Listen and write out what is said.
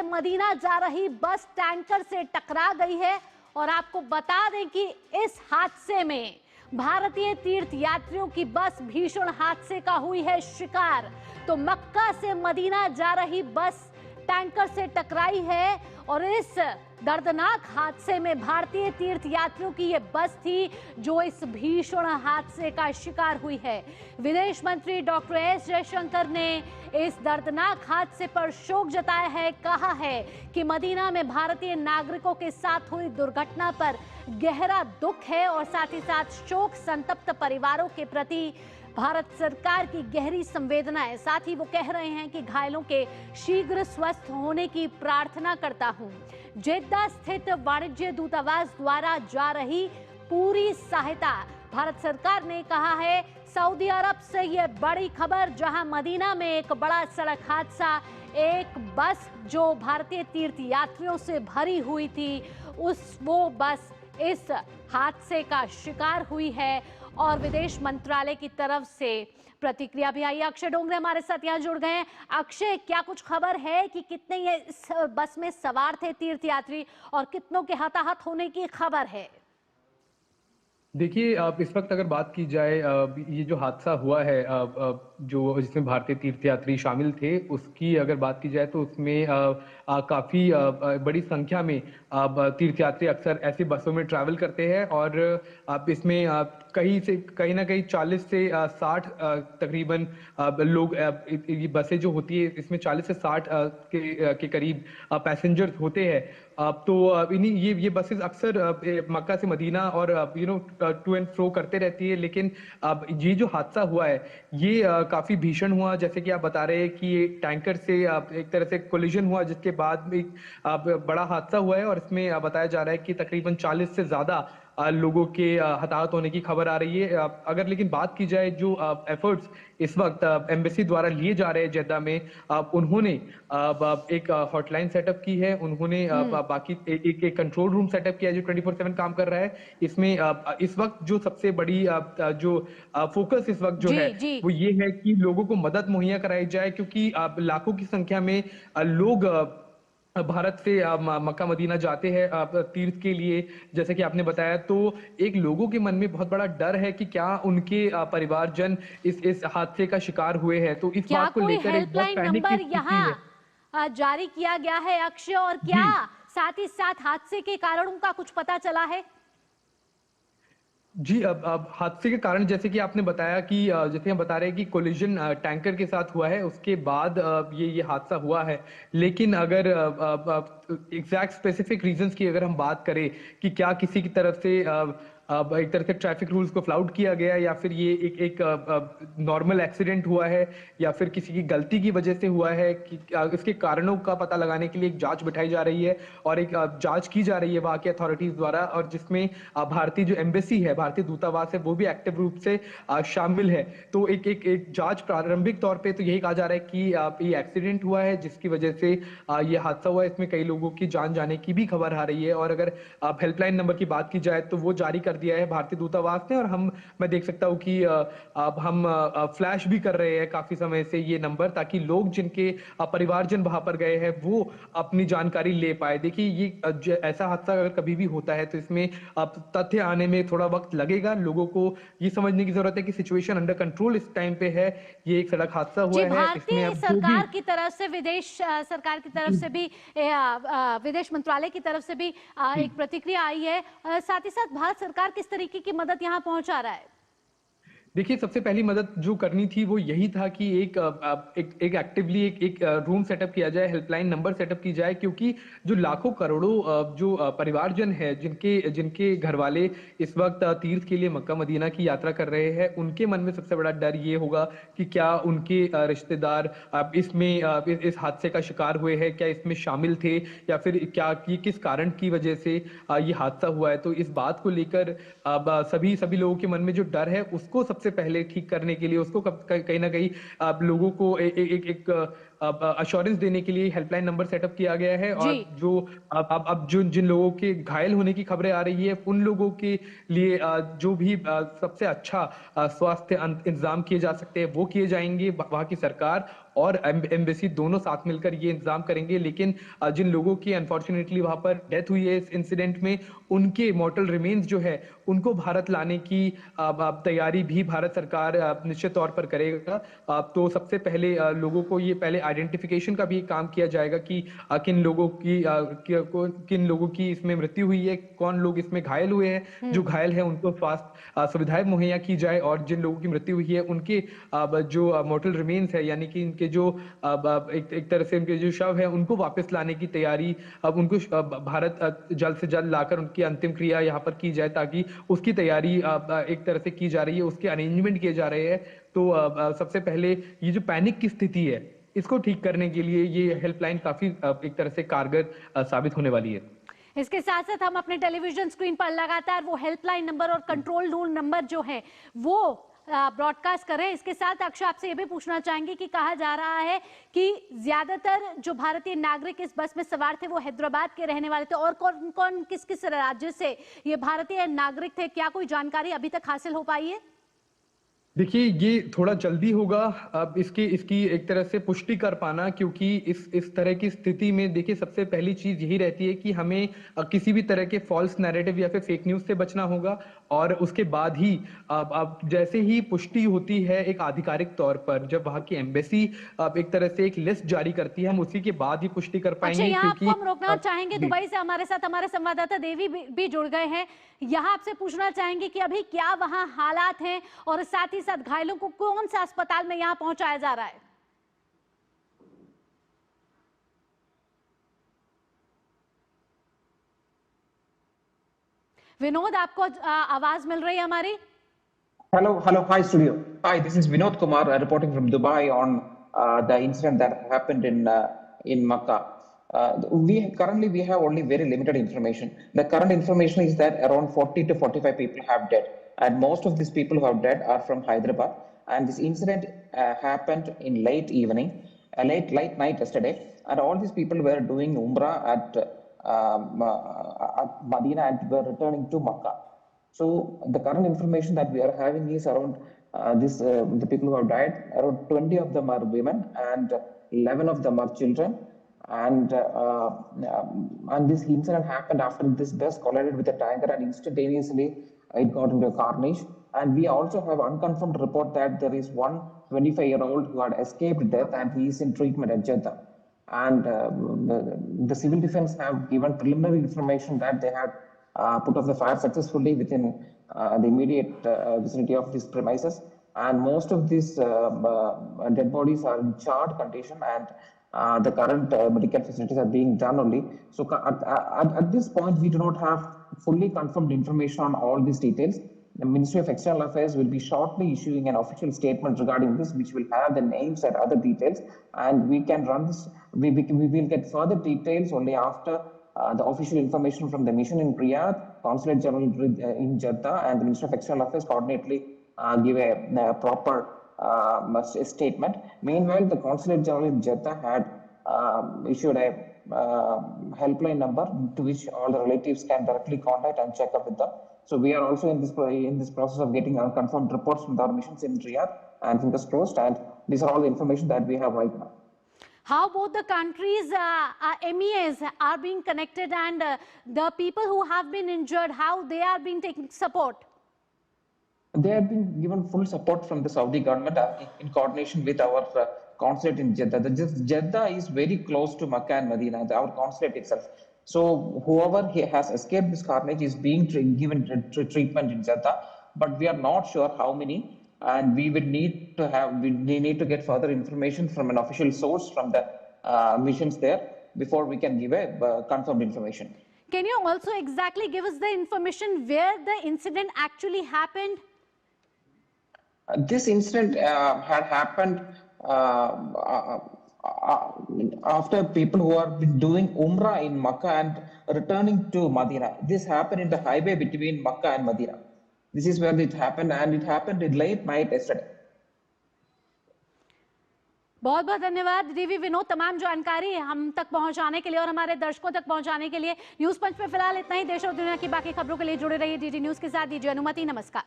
Medina जा रही बस टैंकर से टकरा गई है। और आपको बता दें कि इस हादसे में भारतीय तीर्थ यात्रियों की बस भीषण हादसे का हुई है शिकार। तो मक्का से मदीना जा रही बस टैंकर से टकराई है और इस दर्दनाक हादसे में भारतीय तीर्थ यात्रियों की यह बस थी जो इस भीषण हादसे का शिकार हुई है। विदेश मंत्री डॉक्टर एस जयशंकर ने इस दर्दनाक हादसे पर शोक जताया है। कहा है कि मदीना में भारतीय नागरिकों के साथ हुई दुर्घटना पर गहरा दुख है और साथ ही साथ शोक संतप्त परिवारों के प्रति भारत सरकार की गहरी संवेदना है। साथ ही वो कह रहे हैं कि घायलों के शीघ्र स्वस्थ होने की प्रार्थना करता हूं। जेद्दा स्थित वाणिज्य दूतावास द्वारा जा रही पूरी सहायता भारत सरकार ने कहा है। सऊदी अरब से ये बड़ी खबर, जहां मदीना में एक बड़ा सड़क हादसा, एक बस जो भारतीय तीर्थ यात्रियों से भरी हुई थी वो बस इस हादसे का शिकार हुई है और विदेश मंत्रालय की तरफ से प्रतिक्रिया भी आई। अक्षय डोंगरे हमारे साथ यहाँ जुड़ गए हैं। अक्षय, क्या कुछ खबर है कि कितने ये इस बस में सवार थे तीर्थ यात्री और कितनों के हताहत होने की खबर है? देखिए, इस वक्त अगर बात की जाए, ये जो हादसा हुआ है, जो जिसमें भारतीय तीर्थयात्री शामिल थे, उसकी अगर बात की जाए तो उसमें काफ़ी बड़ी संख्या में तीर्थयात्री अक्सर ऐसी बसों में ट्रैवल करते हैं और इसमें कहीं ना कहीं 40 से 60 तकरीबन लोग, ये बसें जो होती है इसमें 40 से 60 के करीब पैसेंजर्स होते हैं। तो इन्हीं ये बसेस अक्सर मक्का से मदीना और टू एंड फ्रो करते रहती है। लेकिन अब ये जो हादसा हुआ है ये काफी भीषण हुआ, जैसे कि आप बता रहे हैं कि ये टैंकर से एक तरह से कोलिजन हुआ, जिसके बाद में एक बड़ा हादसा हुआ है और इसमें बताया जा रहा है कि तकरीबन 40 से ज्यादा लोगों के हताहत होने की खबर आ रही है। अगर लेकिन बात की जाए जो एफर्ट्स इस वक्त एम्बेसी द्वारा लिए जा रहे हैं जेद्दा में, उन्होंने एक हॉटलाइन सेटअप की है, उन्होंने बाकी एक कंट्रोल रूम सेटअप किया है जो 24/7 काम कर रहा है। इसमें इस वक्त जो सबसे बड़ी जो फोकस इस वक्त जो जी, है जी। वो ये है कि लोगों को मदद मुहैया कराई जाए, क्योंकि लाखों की संख्या में लोग भारत से मक्का मदीना जाते हैं तीर्थ के लिए, जैसे कि आपने बताया। तो एक लोगों के मन में बहुत बड़ा डर है कि क्या उनके परिवारजन इस हादसे का शिकार हुए हैं, तो इस क्या बात को कोई लेकर एक बहुत हेल्पलाइन पैनिक की नंबर स्थिति है। यहाँ जारी किया गया है अक्षय? और क्या जी साथ ही साथ हादसे के कारणों का कुछ पता चला है? जी, अब हादसे के कारण जैसे कि आपने बताया कि जैसे हम बता रहे हैं कि कोलिजन टैंकर के साथ हुआ है, उसके बाद ये हादसा हुआ है। लेकिन अगर एग्जैक्ट स्पेसिफिक रीजंस की अगर हम बात करें कि क्या किसी की तरफ से अब एक तरह से ट्रैफिक रूल्स को फ्लाउट किया गया या फिर ये एक नॉर्मल एक्सीडेंट हुआ है या फिर किसी की गलती की वजह से हुआ है, कि इसके कारणों का पता लगाने के लिए एक जांच बिठाई जा रही है और एक जांच की जा रही है वहाँ के अथॉरिटीज द्वारा, और जिसमें भारतीय जो एम्बेसी है, भारतीय दूतावास है, वो भी एक्टिव रूप से शामिल है। तो एक जांच प्रारंभिक तौर पे तो यही कहा जा रहा है कि ये एक्सीडेंट हुआ है जिसकी वजह से ये हादसा हुआ है। इसमें कई लोगों की जान जाने की भी खबर आ रही है और अगर हेल्पलाइन नंबर की बात की जाए तो वो जारी कर दिया है भारतीय दूतावास ने, और मैं देख सकता हूँ कि अब हम फ्लैश भी कर रहे हैं काफी समय से ये नंबर, ताकि लोग जिनके परिवारजन वहां पर गए हैं वो अपनी जानकारी ले पाए। देखिए, ये ऐसा हादसा अगर कभी भी होता है तो इसमें अब तथ्य आने में थोड़ा वक्त लगेगा। लोगों को ये समझने की जरूरत है कि सिचुएशन अंडर कंट्रोल इस टाइम पे है। ये एक सड़क हादसा जी, हुआ है, इसमें भारतीय अब जो भी सरकार की तरफ से, विदेश सरकार की तरफ से भी, विदेश मंत्रालय की तरफ से भी एक प्रतिक्रिया आई है। साथ ही साथ भारत सरकार किस तरीके की मदद यहाँ पहुंचा रहा है? देखिए, सबसे पहली मदद जो करनी थी वो यही था कि एक एक्टिवली एक रूम सेटअप किया जाए, हेल्पलाइन नंबर सेटअप की जाए, क्योंकि जो लाखों करोड़ों जो परिवारजन है जिनके जिनके घर वाले इस वक्त तीर्थ के लिए मक्का मदीना की यात्रा कर रहे हैं, उनके मन में सबसे बड़ा डर ये होगा कि क्या उनके रिश्तेदार इसमें इस हादसे का शिकार हुए हैं, क्या इसमें शामिल थे या फिर क्या ये किस कारण की वजह से ये हादसा हुआ है। तो इस बात को लेकर अब सभी सभी लोगों के मन में जो डर है उसको सबसे पहले ठीक करने के लिए, उसको कहीं ना कहीं आप लोगों को एक अश्योरेंस देने के लिए हेल्पलाइन नंबर सेटअप किया गया है। जी। और जो अब जो जिन लोगों के घायल होने की खबरें आ रही है उन लोगों के लिए जो भी सबसे अच्छा स्वास्थ्य इंतजाम किए जा सकते हैं वो किए जाएंगे। वहाँ की सरकार और एम्बेसी दोनों साथ मिलकर ये इंतजाम करेंगे। लेकिन जिन लोगों की अनफॉर्चुनेटली वहां पर डेथ हुई है इस इंसिडेंट में, उनके मॉर्टल रिमेन्स जो है उनको भारत लाने की तैयारी भी भारत सरकार निश्चित तौर पर करेगा। तो सबसे पहले लोगों को ये पहले आइडेंटिफिकेशन का भी काम किया जाएगा कि किन लोगों की इसमें मृत्यु हुई है, कौन लोग इसमें घायल हुए हैं। जो घायल है उनको स्वास्थ्य सुविधाएं मुहैया की जाए, और जिन लोगों की मृत्यु हुई है उनके जो मॉर्टल रिमेन्स है, यानी कि इनके जो एक तरह से उनके जो शव है उनको वापस लाने की तैयारी अब उनको भारत जल्द से जल्द लाकर उनकी अंतिम क्रिया यहाँ पर की जाए, ताकि उसकी तैयारी एक तरह से की जा रही है, उसके अरेंजमेंट किए जा रहे हैं। तो सबसे पहले ये जो पैनिक की स्थिति है इसको ठीक करने के लिए ये हेल्पलाइन काफी एक तरह से कारगर साबित होने वाली है। इसके साथ साथ हम अपने टेलीविजन स्क्रीन पर लगातार वो हेल्पलाइन नंबर और कंट्रोल रूम नंबर जो है वो ब्रॉडकास्ट करें। इसके साथ अक्षय आपसे ये भी पूछना चाहेंगे कि कहा जा रहा है कि ज्यादातर जो भारतीय नागरिक इस बस में सवार थे वो हैदराबाद के रहने वाले थे, और कौन कौन किस किस राज्य से ये भारतीय नागरिक थे, क्या कोई जानकारी अभी तक हासिल हो पाई है? देखिए, ये थोड़ा जल्दी होगा अब इसकी एक तरह से पुष्टि कर पाना, क्योंकि इस तरह की स्थिति में देखिए सबसे पहली चीज यही रहती है कि हमें किसी भी तरह के फॉल्स नैरेटिव या फिर फेक न्यूज से बचना होगा। और उसके बाद ही अब जैसे ही पुष्टि होती है एक आधिकारिक तौर पर, जब वहां की एम्बेसी एक तरह से एक लिस्ट जारी करती है, हम उसी के बाद ही पुष्टि कर पाएंगे। यहाँ क्योंकि आपको हम रोकना चाहेंगे, दुबई से हमारे साथ हमारे संवाददाता देवी भी जुड़ गए हैं। यहाँ आपसे पूछना चाहेंगे कि अभी क्या वहाँ हालात हैं, और साथ ही साथ घायलों को कौन सा अस्पताल में यहाँ पहुंचाया जा रहा है? विनोद, आपको आवाज मिल रही है हमारी? Hello, hi studio. Hi, this is Vinod Kumar reporting from Dubai on the incident that happened in Makkah. We have only very limited information. The current information is that around 40 to 45 people have died, and most of these people who have died are from Hyderabad. And this incident happened in late evening, late night yesterday, and all these people were doing Umrah at Medina and were returning to Makkah. So the current information that we are having is around the people who have died, around 20 of them are women and 11 of them are children. And this incident happened after this bus collided with a tanker, and instantaneously it got into a carnage. And we also have unconfirmed report that there is one 25-year-old who had escaped death and he is in treatment at Jeddah. And the civil defense have given preliminary information that they had put off the fire successfully within the immediate vicinity of these premises. And most of these dead bodies are in charred condition, and the current medical facilities are being done only. So at this point, we do not have fully confirmed information on all these details. The Ministry of External Affairs will be shortly issuing an official statement regarding this, which will have the names and other details, and we can run this. We will get further details only after the official information from the mission in Riyadh, Consulate General in Jeddah, and the Ministry of External Affairs coordinately give a proper statement. Meanwhile, the Consulate General in Jeddah had issued a helpline number to which all the relatives can directly contact and check up with them. So we are also in this process of getting confirmed reports from our missions in Riyadh, and fingers crossed. And these are all the information that we have right now. How both the countries' MEAs are being connected, and the people who have been injured, how they are being taking support? They have been given full support from the Saudi government in coordination with our consulate in Jeddah. Jeddah is very close to Makkah and Medina, our consulate itself. So whoever has escaped this carnage is being given treatment in Jeddah, but we are not sure how many. And we would need to get further information from an official source from the missions there before we can give a confirmed information. Can you also exactly give us the information where the incident actually happened? This incident had happened after people who have been doing Umrah in Makkah and returning to Medina. This happened in the highway between Makkah and Medina. This is where it happened, and it happened in late night yesterday. बहुत बहुत धन्यवाद देवी विनोद, तमाम जानकारी हम तक पहुंचाने के लिए और हमारे दर्शकों तक पहुंचाने के लिए। न्यूज पंच पे फिलहाल इतना ही। देश और दुनिया की बाकी खबरों के लिए जुड़े रहिए डीडी न्यूज के साथ। दीजिए अनुमति, नमस्कार।